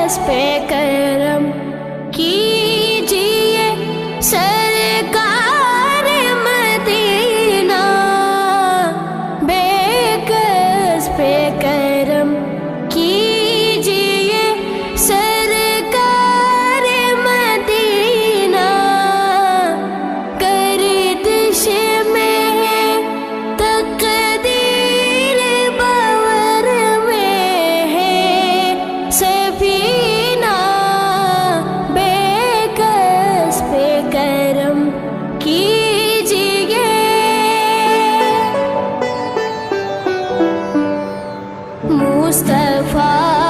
کس پہ کرم کیجیے سرکار مدینہ، بے کس پہ کرم کیجیے سرکار مدینہ، گردش میں ہے تقدیر، باور میں ہے سفینہ، بے کس پہ کرم کیجیے۔ مصطفیٰ